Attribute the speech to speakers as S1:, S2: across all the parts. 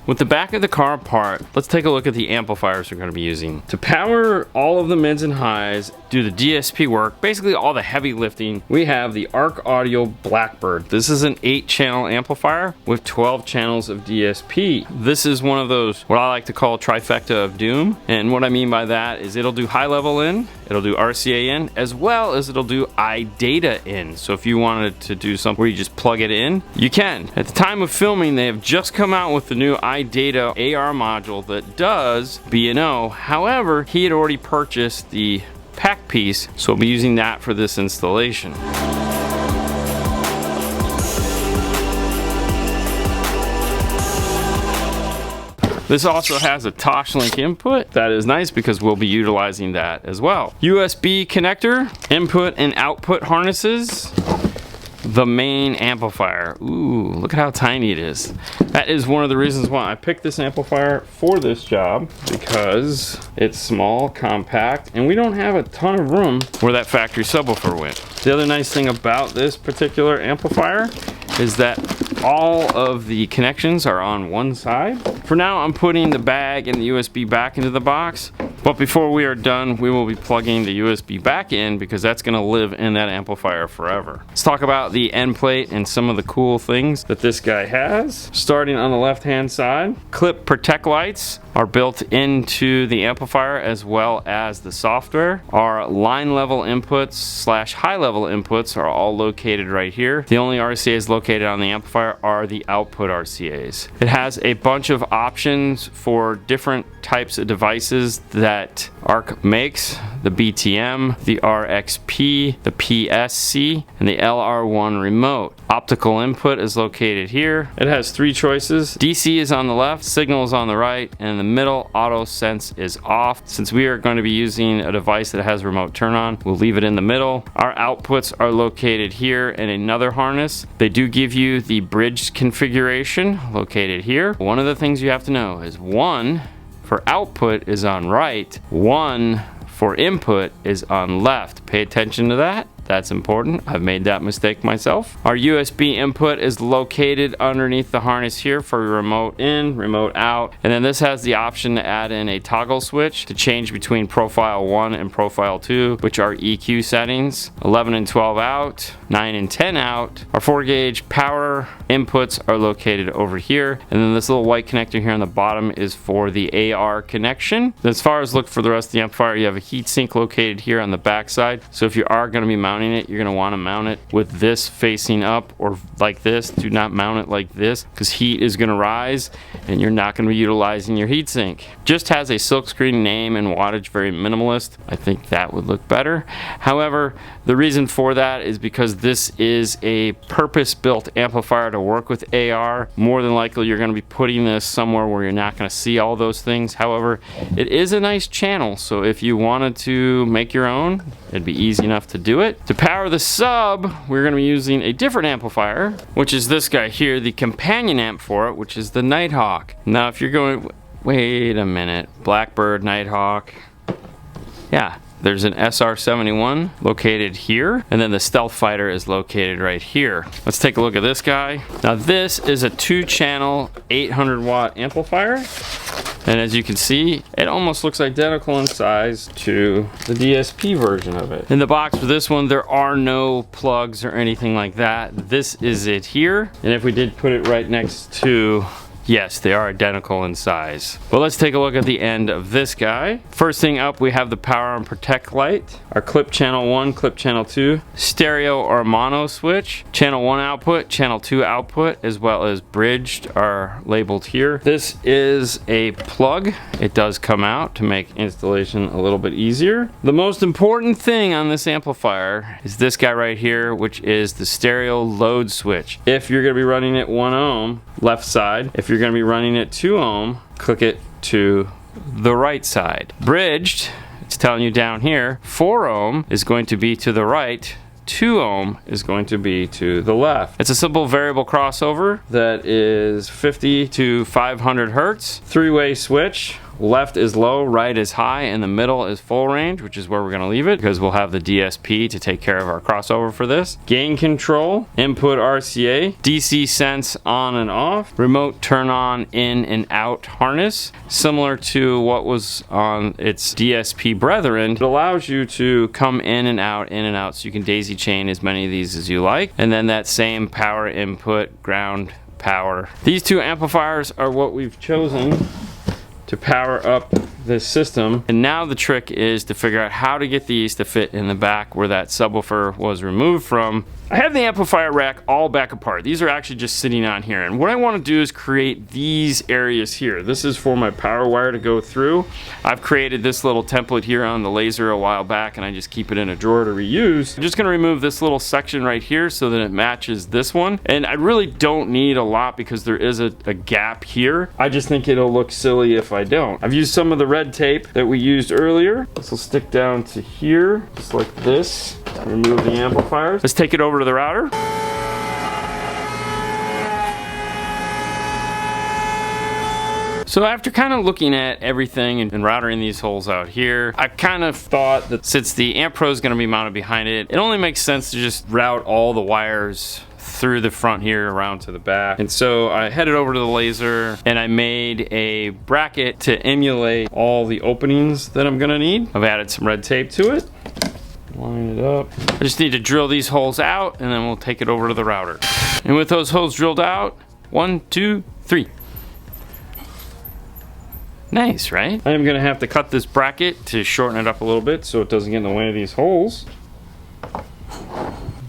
S1: With the back of the car apart, let's take a look at the amplifiers we're going to be using. To power all of the mids and highs, do the DSP work, basically all the heavy lifting, we have the Arc Audio Blackbird. This is an 8-channel amplifier with 12 channels of DSP. This is one of those, what I like to call trifecta of doom. And what I mean by that is it'll do high level in, it'll do RCA in, as well as it'll do iData in. So if you wanted to do something where you just plug it in, you can. At the time of filming, they have just come out with the new iData AR module that does B&O. However, he had already purchased the pack piece, so we'll be using that for this installation. This also has a Toshlink input. That is nice because we'll be utilizing that as well. USB connector, input and output harnesses, the main amplifier. Ooh, look at how tiny it is. That is one of the reasons why I picked this amplifier for this job, because it's small, compact, and we don't have a ton of room where that factory subwoofer went. The other nice thing about this particular amplifier is that all of the connections are on one side. For now, I'm putting the bag and the USB back into the box, but before we are done, we will be plugging the USB back in because that's gonna live in that amplifier forever. Let's talk about the end plate and some of the cool things that this guy has. Starting on the left-hand side, clip protect lights are built into the amplifier as well as the software. Our line level inputs / high level inputs are all located right here. The only RCAs located on the amplifier are the output RCAs. It has a bunch of options for different types of devices that ARC makes: the BTM, the RXP, the PSC, and the LR1 remote. Optical input is located here. It has 3 choices. DC is on the left, signal is on the right, and in the middle, auto sense is off. Since we are going to be using a device that has remote turn on, we'll leave it in the middle. Our outputs are located here in another harness. They do give you the bridge configuration located here. One of the things you have to know is 1 for output is on right, 1 for input is on left. Pay attention to that. That's important. I've made that mistake myself. Our USB input is located underneath the harness here for remote in, remote out. And then this has the option to add in a toggle switch to change between profile 1 and profile 2, which are EQ settings. 11 and 12 out, 9 and 10 out. Our 4-gauge power inputs are located over here. And then this little white connector here on the bottom is for the AR connection. As far as look for the rest of the amplifier, you have a heat sink located here on the back side. So if you are going to be mounting it, you're going to want to mount it with this facing up or like this. Do not mount it like this because heat is going to rise and you're not going to be utilizing your heatsink. Just has a silkscreen name and wattage, very minimalist. I think that would look better. However, the reason for that is because this is a purpose-built amplifier to work with AR. More than likely you're going to be putting this somewhere where you're not going to see all those things. However, it is a nice channel, so if you wanted to make your own, it'd be easy enough to do it. To power the sub, we're going to be using a different amplifier, which is this guy here, the companion amp for it, which is the Nighthawk. Now if you're going, wait a minute, Blackbird, Nighthawk, yeah, there's an SR71 located here, and then the Stealth Fighter is located right here. Let's take a look at this guy. Now this is a 2-channel 800-watt amplifier. And as you can see, it almost looks identical in size to the DSP version of it. In the box for this one, there are no plugs or anything like that. This is it here. And if we did put it right next to, yes, they are identical in size. But let's take a look at the end of this guy. First thing up, we have the power and protect light, our clip channel 1, clip channel 2, stereo or mono switch, channel 1 output, channel 2 output, as well as bridged are labeled here. This is a plug. It does come out to make installation a little bit easier. The most important thing on this amplifier is this guy right here, which is the stereo load switch. If you're going to be running it 1 ohm, left side. If you're going to be running it 2 ohm, click it to the right side. Bridged, it's telling you down here, 4 ohm is going to be to the right, 2 ohm is going to be to the left. It's a simple variable crossover that is 50 to 500 hertz. 3-way switch Left is low, right is high, and the middle is full range, which is where we're gonna leave it because we'll have the DSP to take care of our crossover for this. Gain control, input RCA, DC sense on and off, remote turn on in and out harness, similar to what was on its DSP brethren. It allows you to come in and out, so you can daisy chain as many of these as you like. And then that same power input, ground, power. These two amplifiers are what we've chosen to power up this system. And now the trick is to figure out how to get these to fit in the back where that subwoofer was removed from. I have the amplifier rack all back apart. These are actually just sitting on here. And what I want to do is create these areas here. This is for my power wire to go through. I've created this little template here on the laser a while back and I just keep it in a drawer to reuse. I'm just going to remove this little section right here so that it matches this one. And I really don't need a lot because there is a gap here. I just think it'll look silly if I don't. I've used some of the red tape that we used earlier. This will stick down to here, just like this. Remove the amplifiers. Let's take it over to the router. So after kind of looking at everything and routering these holes out here, I kind of thought that since the Amp Pro is going to be mounted behind it, it only makes sense to just route all the wires through the front here around to the back. And so I headed over to the laser and I made a bracket to emulate all the openings that I'm gonna need. I've added some red tape to it. Line it up. I just need to drill these holes out and then we'll take it over to the router. And with those holes drilled out, 1, 2, 3. Nice, right? I am gonna have to cut this bracket to shorten it up a little bit so it doesn't get in the way of these holes.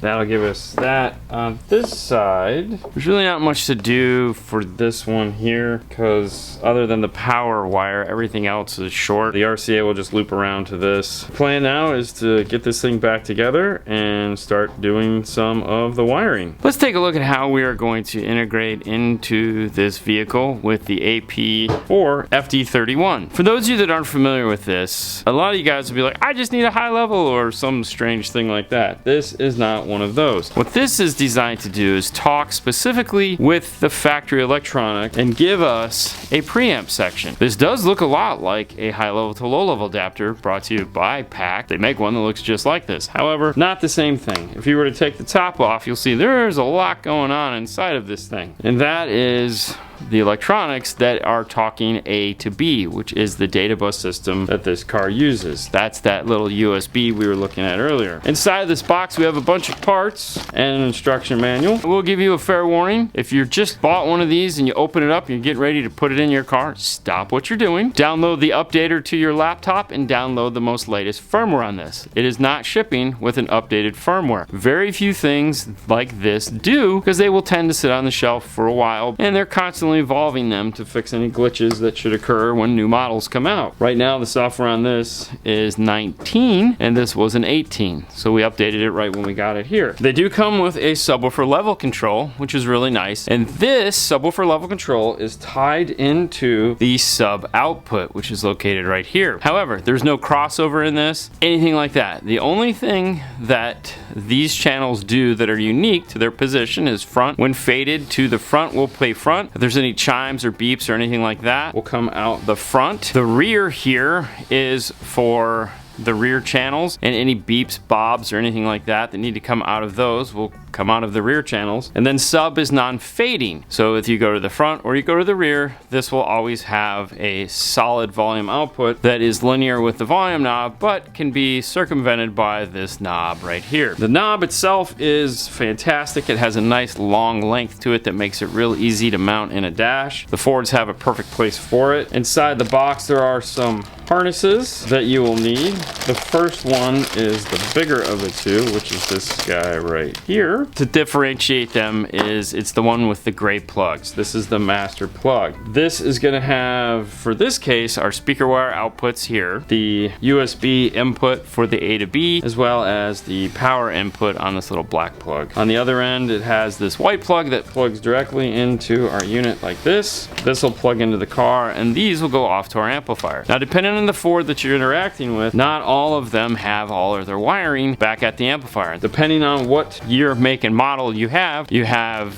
S1: That'll give us that on this side. There's really not much to do for this one here because other than the power wire, everything else is short. The RCA will just loop around to this. The plan now is to get this thing back together and start doing some of the wiring. Let's take a look at how we are going to integrate into this vehicle with the AP4 FD31. For those of you that aren't familiar with this, a lot of you guys will be like, I just need a high level or some strange thing like that. This is not one of those. What this is designed to do is talk specifically with the factory electronic and give us a preamp section. This does look a lot like a high level to low level adapter brought to you by PAC. They make one that looks just like this. However, not the same thing. If you were to take the top off, you'll see there's a lot going on inside of this thing. And that is the electronics that are talking A to B, which is the data bus system that this car uses. That's that little USB we were looking at earlier. Inside of this box we have a bunch of parts and an instruction manual. We'll give you a fair warning. If you just bought one of these and you open it up and you're getting ready to put it in your car, stop what you're doing. Download the updater to your laptop and download the most latest firmware on this. It is not shipping with an updated firmware. Very few things like this do because they will tend to sit on the shelf for a while and they're constantly evolving them to fix any glitches that should occur when new models come out. Right now the software on this is 19 and this was an 18, so we updated it right when we got it here. They do come with a subwoofer level control, which is really nice, and this subwoofer level control is tied into the sub output, which is located right here. However, there's no crossover in this, anything like that. The only thing that these channels do that are unique to their position is front. When faded to the front, we'll play front. If there's any chimes or beeps or anything like that, will come out the front. The rear here is for the rear channels, and any beeps, bobs, or anything like that that need to come out of those will come out of the rear channels. And then sub is non-fading, so if you go to the front or you go to the rear, this will always have a solid volume output that is linear with the volume knob but can be circumvented by this knob right here. The knob itself is fantastic. It has a nice long length to it that makes it real easy to mount in a dash. The Fords have a perfect place for it. Inside the box there are some harnesses that you will need. The first one is the bigger of the two, which is this guy right here. To differentiate them is it's the one with the gray plugs. This is the master plug. This is going to have, for this case, our speaker wire outputs here, the USB input for the A to B, as well as the power input on this little black plug. On the other end, it has this white plug that plugs directly into our unit like this. This will plug into the car, and these will go off to our amplifier. Now, depending on on the Ford that you're interacting with, not all of them have all of their wiring back at the amplifier. Depending on what year, make, and model you have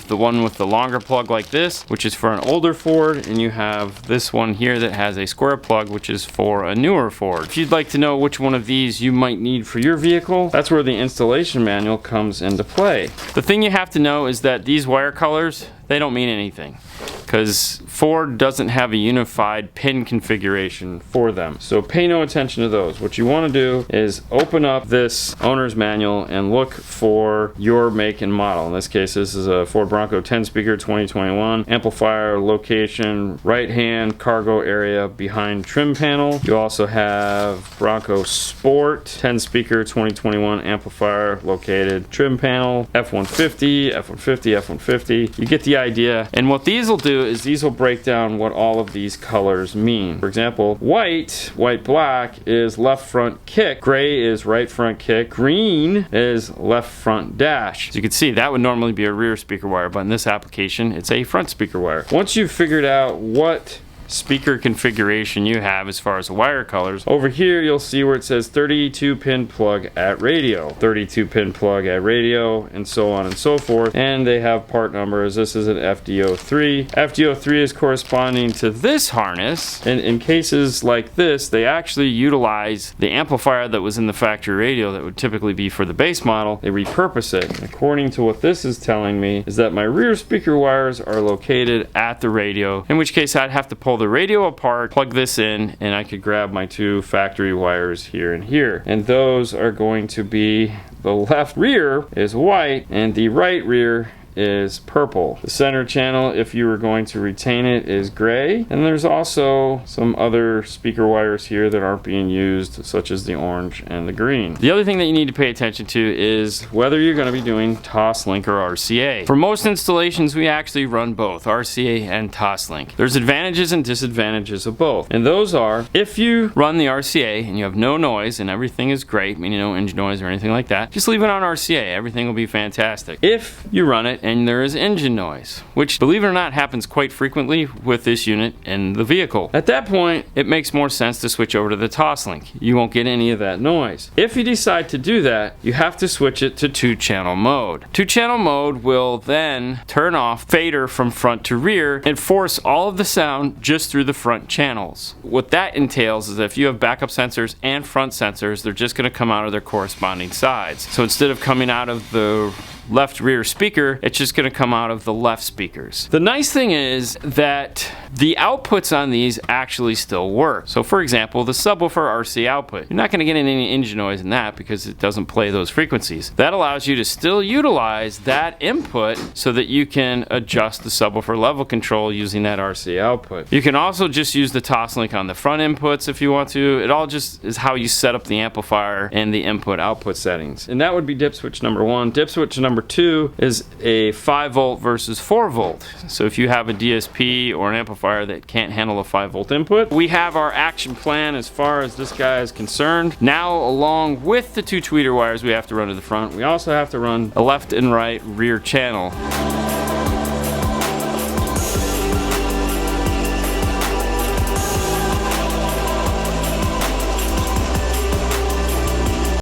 S1: the one with the longer plug like this, which is for an older Ford, and you have this one here that has a square plug, which is for a newer Ford. If you'd like to know which one of these you might need for your vehicle, that's where the installation manual comes into play. The thing you have to know is that these wire colors, they don't mean anything, because Ford doesn't have a unified pin configuration for them. So pay no attention to those. What you want to do is open up this owner's manual and look for your make and model. In this case, this is a Ford Bronco 10 speaker 2021. Amplifier location, right hand cargo area behind trim panel. You also have Bronco Sport 10 speaker 2021 amplifier located trim panel, F150, F150, F150. You get the idea. And what these will do is these will break down what all of these colors mean. For example, white black is left front kick, gray is right front kick, green is left front dash. As you can see, that would normally be a rear speaker wire, but in this application it's a front speaker wire. Once you've figured out what speaker configuration you have as far as the wire colors, over here you'll see where it says 32 pin plug at radio, 32 pin plug at radio, and so on and so forth. And they have part numbers. This is an FD03. FD03 is corresponding to this harness, and in cases like this they actually utilize the amplifier that was in the factory radio that would typically be for the base model. They repurpose it. And according to what this is telling me is that my rear speaker wires are located at the radio, in which case I'd have to pull the radio apart, plug this in, and I could grab my two factory wires here and here. And those are going to be, the left rear is white and the right rear is purple. The center channel, if you were going to retain it, is gray. And there's also some other speaker wires here that aren't being used, such as the orange and the green. The other thing that you need to pay attention to is whether you're going to be doing Toslink or RCA. For most installations, we actually run both RCA and Toslink. There's advantages and disadvantages of both. And those are, if you run the RCA and you have no noise and everything is great, meaning no engine noise or anything like that, just leave it on RCA. Everything will be fantastic. If you run it and there is engine noise, which, believe it or not, happens quite frequently with this unit in the vehicle, at that point it makes more sense to switch over to the Toslink. You won't get any of that noise. If you decide to do that, you have to switch it to 2-channel mode. 2-channel mode will then turn off fader from front to rear and force all of the sound just through the front channels. What that entails is that if you have backup sensors and front sensors, they're just going to come out of their corresponding sides. So instead of coming out of the left rear speaker, it's just going to come out of the left speakers. The nice thing is that the outputs on these actually still work. So for example, the subwoofer RC output, you're not going to get any engine noise in that because it doesn't play those frequencies. That allows you to still utilize that input so that you can adjust the subwoofer level control using that RC output. You can also just use the Toslink on the front inputs if you want to. It all just is how you set up the amplifier and the input output settings. And that would be dip switch number 1. Dip switch number 2 is a 5 volt versus 4 volt. So if you have a DSP or an amplifier that can't handle a 5 volt input, we have our action plan as far as this guy is concerned. Now, along with the 2 tweeter wires we have to run to the front, we also have to run a left and right rear channel.